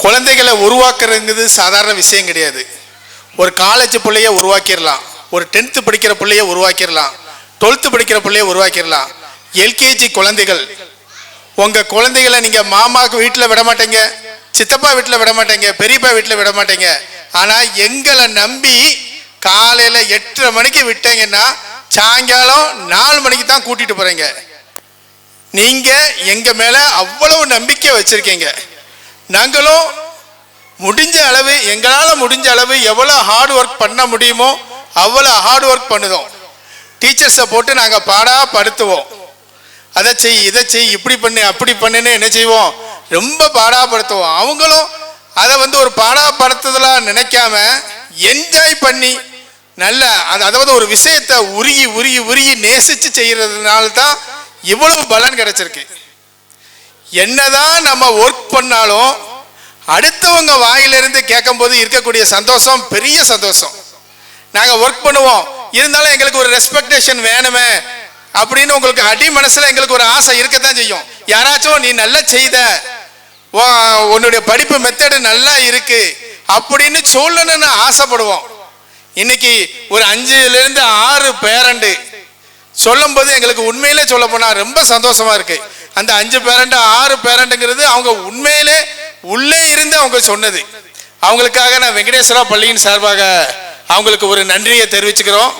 குழந்தைகளை உருவாக்குறதுங்கிறது சாதாரண விஷயம் கிடையாது. ஒரு காலேஜ் பிள்ளைய உருவாக்கிடலாம், ஒரு 10th படிக்கிற பிள்ளைய உருவாக்கிடலாம், 12th படிக்கிற பிள்ளைய உருவாக்கிடலாம். எல்கேஜி குழந்தைகள், உங்கள் குழந்தைகளை நீங்கள் மாமாவுக்கு வீட்டில் விட மாட்டீங்க, சித்தப்பா வீட்டில் விட மாட்டீங்க, பெரியப்பா வீட்டில் விட மாட்டீங்க. ஆனால் எங்களை நம்பி காலையில் 8:30 மணிக்கு விட்டீங்கன்னா சாயங்காலம் 4 மணிக்கு தான் கூட்டிகிட்டு போகிறீங்க. நீங்கள் எங்கள் மேலே அவ்வளவு நம்பிக்கை வச்சுருக்கீங்க. நாங்களும் முடிஞ்ச அளவு, எங்களால் முடிஞ்ச அளவு எவ்வளோ ஹார்ட் ஒர்க் பண்ண முடியுமோ அவ்வளோ ஹார்ட் ஒர்க் பண்ணுதோம். டீச்சர்ஸை போட்டு நாங்கள் பாடாப்படுத்துவோம். அதை செய், இதை செய், இப்படி பண்ணு, அப்படி பண்ணுன்னு என்ன செய்வோம், ரொம்ப பாடாப்படுத்துவோம். அவங்களும் அதை ஒரு பாடாப்படுத்துதலாக நினைக்காம என்ஜாய் பண்ணி நல்ல அதாவது ஒரு விஷயத்தை உருகி உருகி உருகி நேசித்து செய்கிறதுனால தான் இவ்வளவு பலன் கிடைச்சிருக்கு. என்னதான் நம்ம ஒர்க் பண்ணாலும் அடுத்தவங்க வாயிலிருந்து கேட்கும்போது இருக்கக்கூடிய சந்தோஷம் பெரிய சந்தோஷம். நாங்கள் ஒர்க் பண்ணுவோம், இருந்தாலும் எங்களுக்கு ஒரு ரெஸ்பெக்டேஷன் வேணுமே அப்படின்னு உங்களுக்கு அடி மனசில் எங்களுக்கு ஒரு ஆசை இருக்கத்தான் செய்யும். யாராச்சும் நீ நல்லா செய்த, உன்னுடைய படிப்பு மெத்தடு நல்லா இருக்கு அப்படின்னு சொல்லணும்னு ஆசைப்படுவோம். இன்னைக்கு ஒரு 5லேருந்து 6 பேரண்ட் சொல்லும் போது எங்களுக்கு உண்மையிலே சொல்ல போனா ரொம்ப சந்தோஷமா இருக்கு. அந்த 5 பேரண்ட் 6 பேரண்ட்ங்கிறது அவங்க உண்மையிலே உள்ளே இருந்து அவங்க சொன்னது. அவங்களுக்காக நான் வெங்கடேஸ்வரா பள்ளியின் சார்பாக அவங்களுக்கு ஒரு நன்றியை தெரிவிச்சுக்கிறோம்.